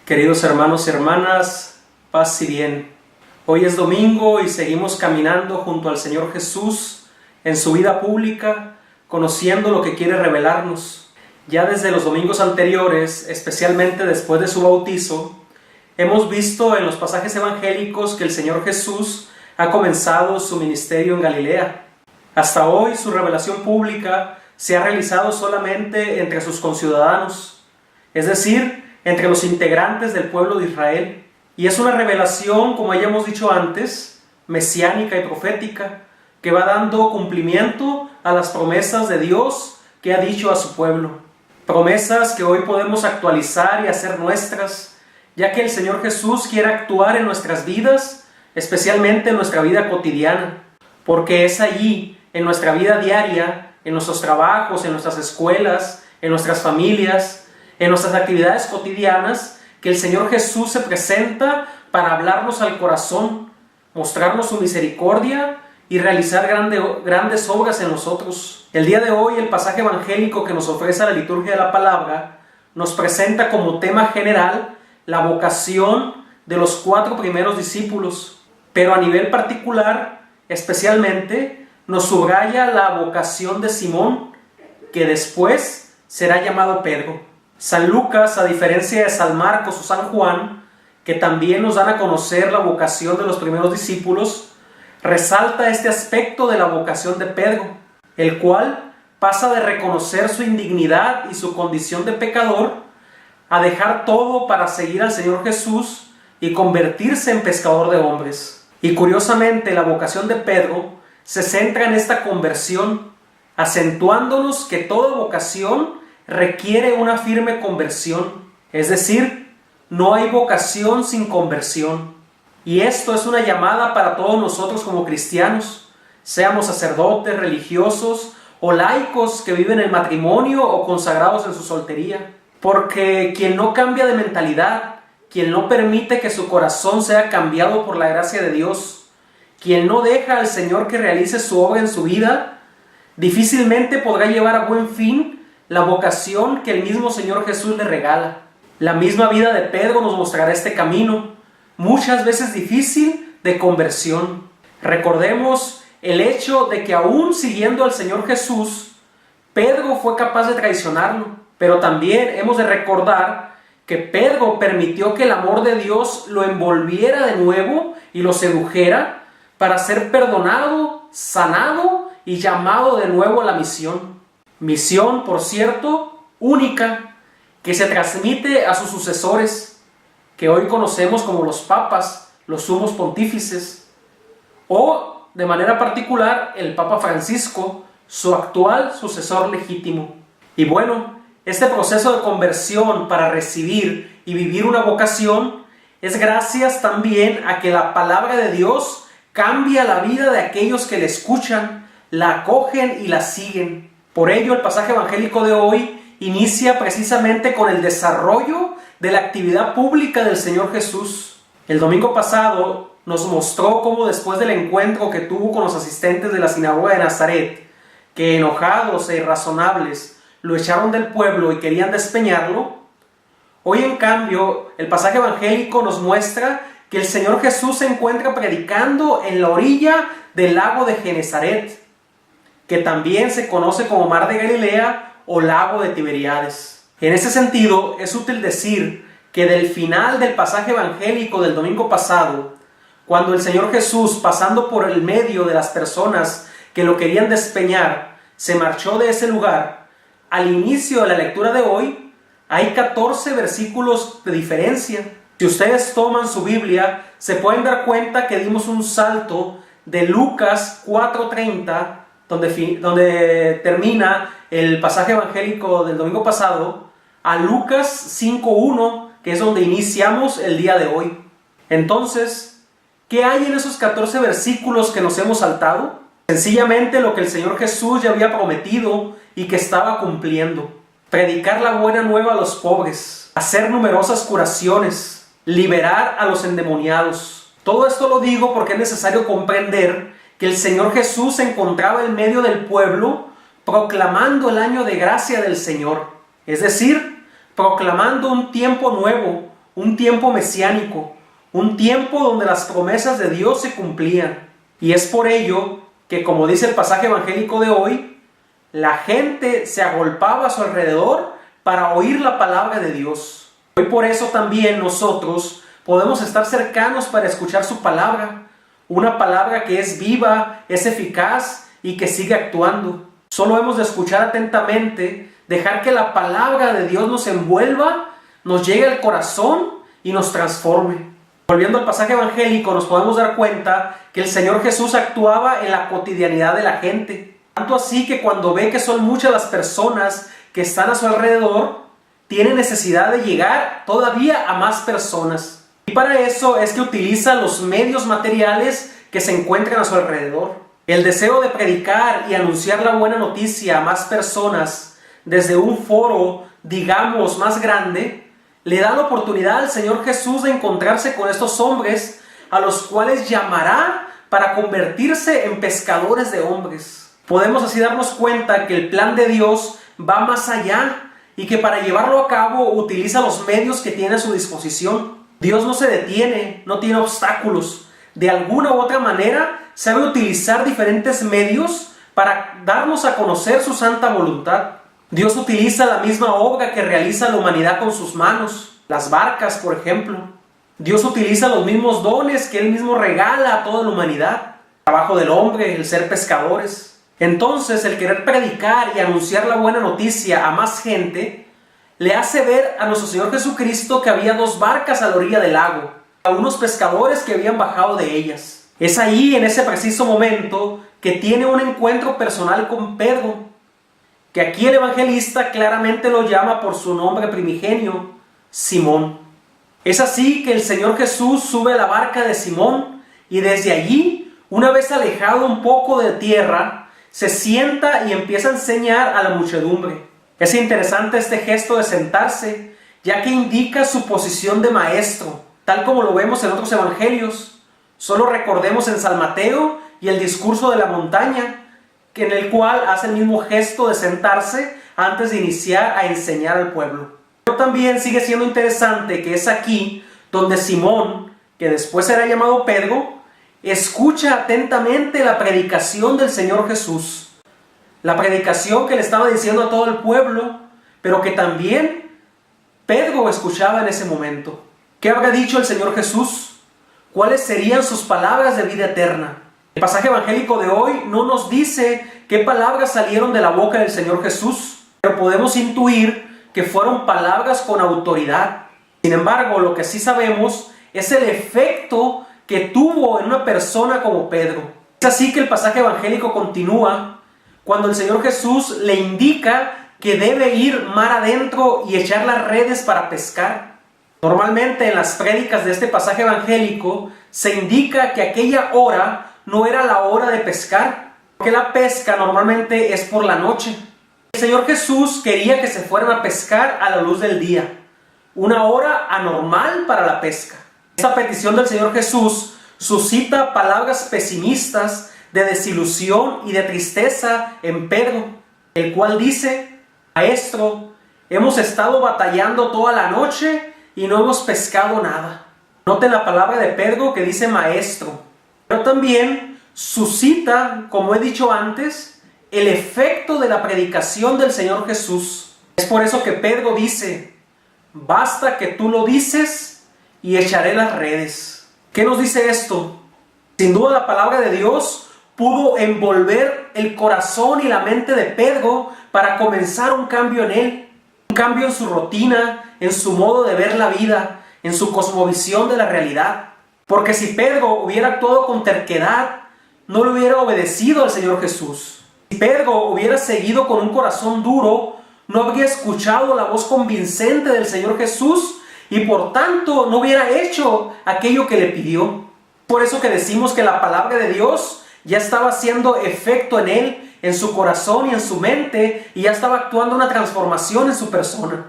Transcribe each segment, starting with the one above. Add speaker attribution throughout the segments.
Speaker 1: Queridos hermanos y hermanas, paz y bien. Hoy es domingo y seguimos caminando junto al Señor Jesús en su vida pública, conociendo lo que quiere revelarnos. Ya desde los domingos anteriores, especialmente después de su bautizo, hemos visto en los pasajes evangélicos que el Señor Jesús ha comenzado su ministerio en Galilea. Hasta hoy su revelación pública se ha realizado solamente entre sus conciudadanos, es decir, entre los integrantes del pueblo de Israel. Y es una revelación, como ya hemos dicho antes, mesiánica y profética, que va dando cumplimiento a las promesas de Dios que ha dicho a su pueblo. Promesas que hoy podemos actualizar y hacer nuestras, ya que el Señor Jesús quiere actuar en nuestras vidas, especialmente en nuestra vida cotidiana, porque es allí, en nuestra vida diaria, en nuestros trabajos, en nuestras escuelas, en nuestras familias, en nuestras actividades cotidianas, que el Señor Jesús se presenta para hablarnos al corazón, mostrarnos su misericordia y realizar grandes obras en nosotros. El día de hoy, el pasaje evangélico que nos ofrece la liturgia de la palabra nos presenta como tema general la vocación de los 4 primeros discípulos, pero a nivel particular, especialmente, nos subraya la vocación de Simón, que después será llamado Pedro. San Lucas, a diferencia de San Marcos o San Juan, que también nos dan a conocer la vocación de los primeros discípulos, resalta este aspecto de la vocación de Pedro, el cual pasa de reconocer su indignidad y su condición de pecador a dejar todo para seguir al Señor Jesús y convertirse en pescador de hombres. Y curiosamente, la vocación de Pedro se centra en esta conversión, acentuándonos que toda vocación requiere una firme conversión, es decir, no hay vocación sin conversión. Y esto es una llamada para todos nosotros como cristianos, seamos sacerdotes, religiosos o laicos que viven en matrimonio o consagrados en su soltería. Porque quien no cambia de mentalidad, quien no permite que su corazón sea cambiado por la gracia de Dios, quien no deja al Señor que realice su obra en su vida, difícilmente podrá llevar a buen fin la vocación que el mismo Señor Jesús le regala. La misma vida de Pedro nos mostrará este camino, muchas veces difícil, de conversión. Recordemos el hecho de que aún siguiendo al Señor Jesús, Pedro fue capaz de traicionarlo, pero también hemos de recordar que Pedro permitió que el amor de Dios lo envolviera de nuevo y lo sedujera para ser perdonado, sanado y llamado de nuevo a la misión. Misión, por cierto, única, que se transmite a sus sucesores, que hoy conocemos como los papas, los sumos pontífices, o de manera particular el Papa Francisco, su actual sucesor legítimo. Y bueno, este proceso de conversión para recibir y vivir una vocación es gracias también a que la palabra de Dios cambia la vida de aquellos que la escuchan, la acogen y la siguen. Por ello, el pasaje evangélico de hoy inicia precisamente con el desarrollo de la actividad pública del Señor Jesús. El domingo pasado nos mostró cómo después del encuentro que tuvo con los asistentes de la sinagoga de Nazaret, que enojados e irrazonables lo echaron del pueblo y querían despeñarlo, hoy en cambio el pasaje evangélico nos muestra que el Señor Jesús se encuentra predicando en la orilla del lago de Genesaret, que también se conoce como Mar de Galilea o Lago de Tiberíades. En ese sentido, es útil decir que del final del pasaje evangélico del domingo pasado, cuando el Señor Jesús, pasando por el medio de las personas que lo querían despeñar, se marchó de ese lugar, al inicio de la lectura de hoy, hay 14 versículos de diferencia. Si ustedes toman su Biblia, se pueden dar cuenta que dimos un salto de Lucas 4:30, donde termina el pasaje evangélico del domingo pasado, a Lucas 5:1, que es donde iniciamos el día de hoy. Entonces, ¿qué hay en esos 14 versículos que nos hemos saltado? Sencillamente lo que el Señor Jesús ya había prometido y que estaba cumpliendo. Predicar la buena nueva a los pobres, hacer numerosas curaciones, liberar a los endemoniados. Todo esto lo digo porque es necesario comprender que el Señor Jesús se encontraba en medio del pueblo proclamando el año de gracia del Señor, es decir, proclamando un tiempo nuevo, un tiempo mesiánico, un tiempo donde las promesas de Dios se cumplían. Y es por ello que, como dice el pasaje evangélico de hoy, la gente se agolpaba a su alrededor para oír la palabra de Dios. Hoy por eso también nosotros podemos estar cercanos para escuchar su palabra, una palabra que es viva, es eficaz y que sigue actuando. Solo hemos de escuchar atentamente, dejar que la palabra de Dios nos envuelva, nos llegue al corazón y nos transforme. Volviendo al pasaje evangélico, nos podemos dar cuenta que el Señor Jesús actuaba en la cotidianidad de la gente. Tanto así que cuando ve que son muchas las personas que están a su alrededor, tiene necesidad de llegar todavía a más personas. Y para eso es que utiliza los medios materiales que se encuentran a su alrededor. El deseo de predicar y anunciar la buena noticia a más personas desde un foro, digamos, más grande, le da la oportunidad al Señor Jesús de encontrarse con estos hombres a los cuales llamará para convertirse en pescadores de hombres. Podemos así darnos cuenta que el plan de Dios va más allá y que para llevarlo a cabo utiliza los medios que tiene a su disposición. Dios no se detiene, no tiene obstáculos. De alguna u otra manera sabe utilizar diferentes medios para darnos a conocer su santa voluntad. Dios utiliza la misma obra que realiza la humanidad con sus manos, las barcas, por ejemplo. Dios utiliza los mismos dones que Él mismo regala a toda la humanidad. El trabajo del hombre, el ser pescadores. Entonces, el querer predicar y anunciar la buena noticia a más gente le hace ver a nuestro Señor Jesucristo que había dos barcas a la orilla del lago, a unos pescadores que habían bajado de ellas. Es ahí, en ese preciso momento, que tiene un encuentro personal con Pedro, que aquí el evangelista claramente lo llama por su nombre primigenio, Simón. Es así que el Señor Jesús sube a la barca de Simón y desde allí, una vez alejado un poco de tierra, se sienta y empieza a enseñar a la muchedumbre. Es interesante este gesto de sentarse, ya que indica su posición de maestro, tal como lo vemos en otros evangelios. Solo recordemos en San Mateo y el discurso de la montaña, en el cual hace el mismo gesto de sentarse antes de iniciar a enseñar al pueblo. Pero también sigue siendo interesante que es aquí donde Simón, que después será llamado Pedro, escucha atentamente la predicación del Señor Jesús. La predicación que le estaba diciendo a todo el pueblo, pero que también Pedro escuchaba en ese momento. ¿Qué habrá dicho el Señor Jesús? ¿Cuáles serían sus palabras de vida eterna? El pasaje evangélico de hoy no nos dice qué palabras salieron de la boca del Señor Jesús, pero podemos intuir que fueron palabras con autoridad. Sin embargo, lo que sí sabemos es el efecto que tuvo en una persona como Pedro. Es así que el pasaje evangélico continúa cuando el Señor Jesús le indica que debe ir mar adentro y echar las redes para pescar. Normalmente en las prédicas de este pasaje evangélico se indica que aquella hora no era la hora de pescar, porque la pesca normalmente es por la noche. El Señor Jesús quería que se fueran a pescar a la luz del día, una hora anormal para la pesca. Esta petición del Señor Jesús suscita palabras pesimistas de desilusión y de tristeza en Pedro, el cual dice: Maestro, hemos estado batallando toda la noche y no hemos pescado nada. Noten la palabra de Pedro que dice maestro. Pero también suscita, como he dicho antes, el efecto de la predicación del Señor Jesús. Es por eso que Pedro dice: basta que tú lo dices y echaré las redes. ¿Qué nos dice esto? Sin duda la palabra de Dios pudo envolver el corazón y la mente de Pedro para comenzar un cambio en él. Un cambio en su rutina, en su modo de ver la vida, en su cosmovisión de la realidad. Porque si Pedro hubiera actuado con terquedad, no le hubiera obedecido al Señor Jesús. Si Pedro hubiera seguido con un corazón duro, no habría escuchado la voz convincente del Señor Jesús y por tanto no hubiera hecho aquello que le pidió. Por eso que decimos que la palabra de Dios ya estaba haciendo efecto en él, en su corazón y en su mente, y ya estaba actuando una transformación en su persona.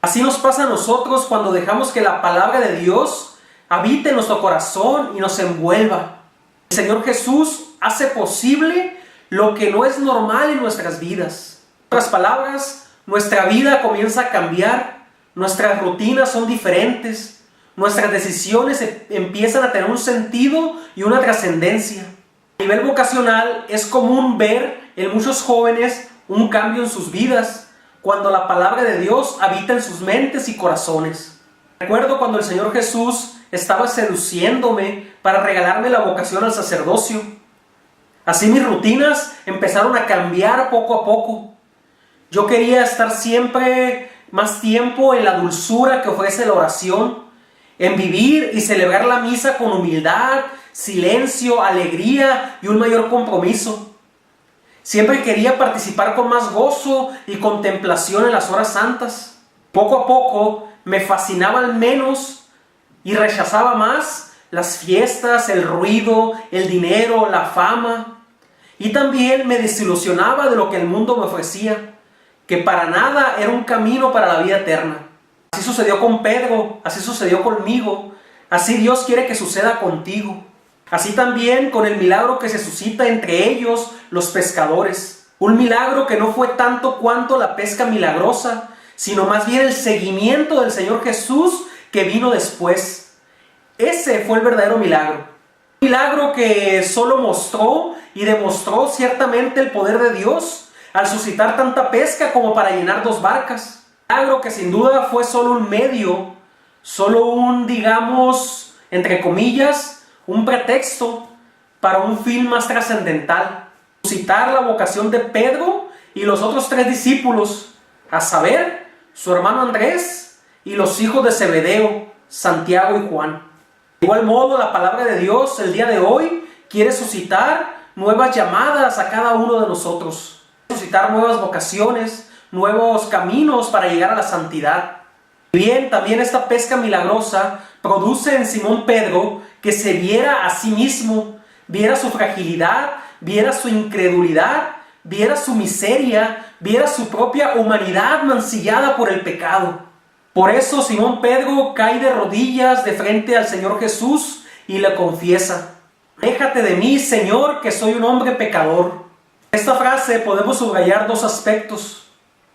Speaker 1: Así nos pasa a nosotros cuando dejamos que la palabra de Dios habite en nuestro corazón y nos envuelva. El Señor Jesús hace posible lo que no es normal en nuestras vidas. En otras palabras, nuestra vida comienza a cambiar, nuestras rutinas son diferentes, nuestras decisiones empiezan a tener un sentido y una trascendencia. A nivel vocacional es común ver en muchos jóvenes un cambio en sus vidas cuando la palabra de Dios habita en sus mentes y corazones. Recuerdo cuando el Señor Jesús estaba seduciéndome para regalarme la vocación al sacerdocio. Así mis rutinas empezaron a cambiar poco a poco. Yo quería estar siempre más tiempo en la dulzura que ofrece la oración, en vivir y celebrar la misa con humildad, silencio, alegría y un mayor compromiso. Siempre quería participar con más gozo y contemplación en las horas santas. Poco a poco me fascinaban menos y rechazaba más las fiestas, el ruido, el dinero, la fama. Y también me desilusionaba de lo que el mundo me ofrecía, que para nada era un camino para la vida eterna. Así sucedió con Pedro, así sucedió conmigo, así Dios quiere que suceda contigo. Así también con el milagro que se suscita entre ellos, los pescadores. Un milagro que no fue tanto cuanto la pesca milagrosa, sino más bien el seguimiento del Señor Jesús que vino después. Ese fue el verdadero milagro. Un milagro que solo mostró y demostró ciertamente el poder de Dios al suscitar tanta pesca como para llenar 2 barcas. Un milagro que sin duda fue solo un medio, solo un, digamos, entre comillas, un pretexto para un fin más trascendental. Suscitar la vocación de Pedro y los otros 3 discípulos, a saber, su hermano Andrés y los hijos de Zebedeo, Santiago y Juan. De igual modo, la palabra de Dios el día de hoy quiere suscitar nuevas llamadas a cada uno de nosotros. Suscitar nuevas vocaciones, nuevos caminos para llegar a la santidad. Bien, también esta pesca milagrosa produce en Simón Pedro que se viera a sí mismo, viera su fragilidad, viera su incredulidad, viera su miseria, viera su propia humanidad mancillada por el pecado. Por eso Simón Pedro cae de rodillas de frente al Señor Jesús y le confiesa: «Aléjate de mí, Señor, que soy un hombre pecador». En esta frase podemos subrayar 2 aspectos.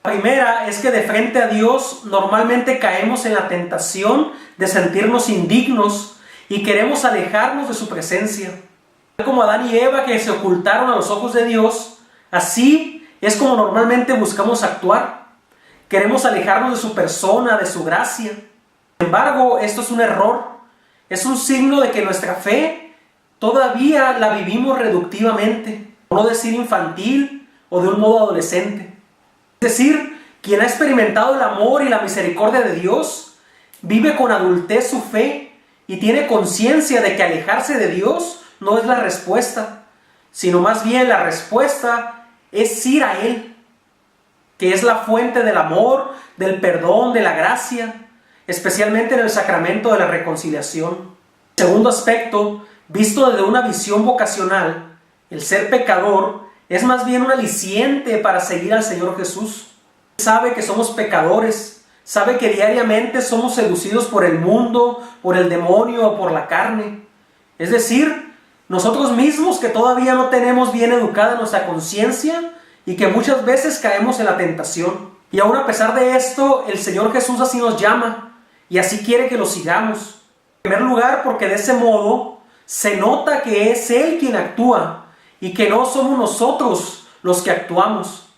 Speaker 1: La primera es que de frente a Dios normalmente caemos en la tentación de sentirnos indignos y queremos alejarnos de su presencia. Tal como Adán y Eva, que se ocultaron a los ojos de Dios, así es como normalmente buscamos actuar. Queremos alejarnos de su persona, de su gracia. Sin embargo, esto es un error. Es un signo de que nuestra fe todavía la vivimos reductivamente, por no decir infantil o de un modo adolescente. Es decir, quien ha experimentado el amor y la misericordia de Dios, vive con adultez su fe y tiene conciencia de que alejarse de Dios no es la respuesta, sino más bien la respuesta es ir a Él, que es la fuente del amor, del perdón, de la gracia, especialmente en el sacramento de la reconciliación. Segundo aspecto, visto desde una visión vocacional, el ser pecador es más bien un aliciente para seguir al Señor Jesús. Sabe que somos pecadores, sabe que diariamente somos seducidos por el mundo, por el demonio o por la carne. Es decir, nosotros mismos que todavía no tenemos bien educada nuestra conciencia y que muchas veces caemos en la tentación. Y aún a pesar de esto, el Señor Jesús así nos llama y así quiere que lo sigamos. En primer lugar, porque de ese modo se nota que es Él quien actúa y que no somos nosotros los que actuamos.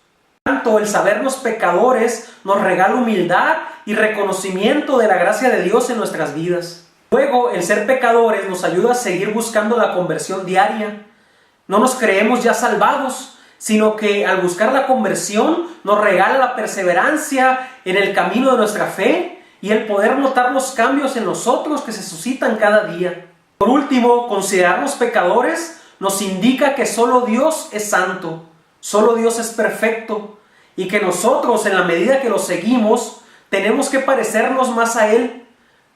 Speaker 1: Tanto el sabernos pecadores nos regala humildad y reconocimiento de la gracia de Dios en nuestras vidas. Luego, el ser pecadores nos ayuda a seguir buscando la conversión diaria. No nos creemos ya salvados, sino que al buscar la conversión nos regala la perseverancia en el camino de nuestra fe y el poder notar los cambios en nosotros que se suscitan cada día. Por último, considerarnos pecadores nos indica que solo Dios es santo, solo Dios es perfecto y que nosotros, en la medida que lo seguimos, tenemos que parecernos más a Él.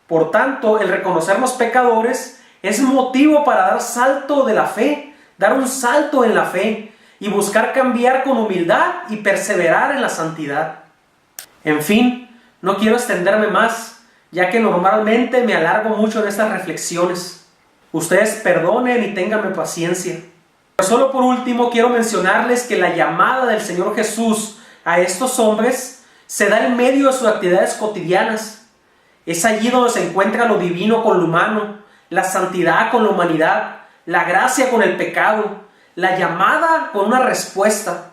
Speaker 1: Por tanto, el reconocernos pecadores es motivo para dar salto de la fe, dar un salto en la fe y buscar cambiar con humildad y perseverar en la santidad. En fin, no quiero extenderme más, ya que normalmente me alargo mucho en estas reflexiones. Ustedes perdonen y ténganme paciencia. Pero solo por último quiero mencionarles que la llamada del Señor Jesús a estos hombres se da en medio de sus actividades cotidianas. Es allí donde se encuentra lo divino con lo humano, la santidad con la humanidad, la gracia con el pecado, la llamada con una respuesta.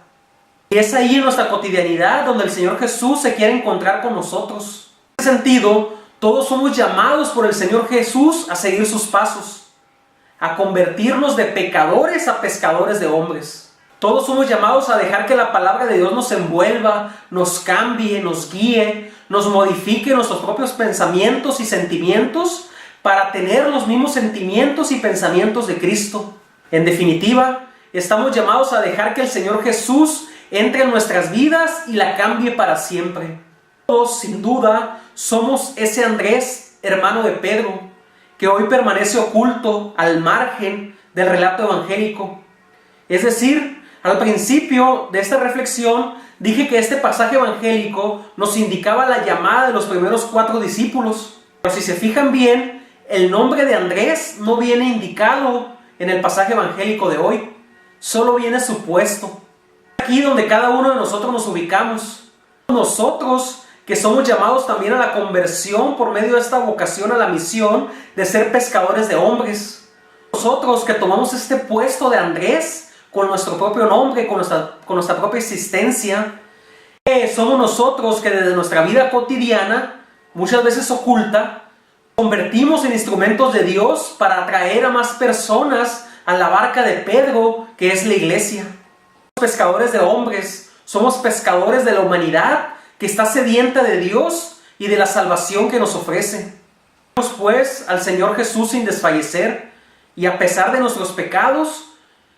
Speaker 1: Y es ahí en nuestra cotidianidad donde el Señor Jesús se quiere encontrar con nosotros. En ese sentido, todos somos llamados por el Señor Jesús a seguir sus pasos, a convertirnos de pecadores a pescadores de hombres. Todos somos llamados a dejar que la palabra de Dios nos envuelva, nos cambie, nos guíe, nos modifique nuestros propios pensamientos y sentimientos para tener los mismos sentimientos y pensamientos de Cristo. En definitiva, estamos llamados a dejar que el Señor Jesús entre en nuestras vidas y la cambie para siempre. Todos, sin duda, somos ese Andrés, hermano de Pedro, que hoy permanece oculto al margen del relato evangélico. Es decir, al principio de esta reflexión dije que este pasaje evangélico nos indicaba la llamada de los primeros 4 discípulos. Pero si se fijan bien, el nombre de Andrés no viene indicado en el pasaje evangélico de hoy, solo viene supuesto. Aquí donde cada uno de nosotros nos ubicamos. Nosotros que somos llamados también a la conversión por medio de esta vocación a la misión de ser pescadores de hombres. Nosotros que tomamos este puesto de Andrés con nuestro propio nombre, con nuestra propia existencia. Somos nosotros que desde nuestra vida cotidiana, muchas veces oculta, convertimos en instrumentos de Dios para atraer a más personas a la barca de Pedro, que es la iglesia. Somos pescadores de hombres, somos pescadores de la humanidad que está sedienta de Dios y de la salvación que nos ofrece. Vamos pues al Señor Jesús sin desfallecer y a pesar de nuestros pecados,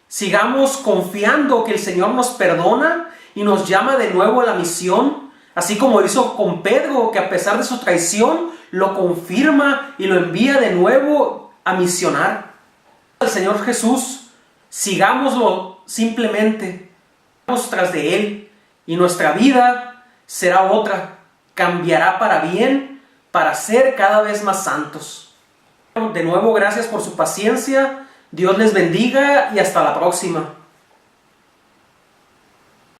Speaker 1: sigamos confiando que el Señor nos perdona y nos llama de nuevo a la misión, así como hizo con Pedro, que a pesar de su traición lo confirma y lo envía de nuevo a misionar. Al Señor Jesús, sigámoslo simplemente, vamos tras de Él y nuestra vida será otra, cambiará para bien, para ser cada vez más santos. De nuevo, gracias por su paciencia. Dios les bendiga y hasta la próxima.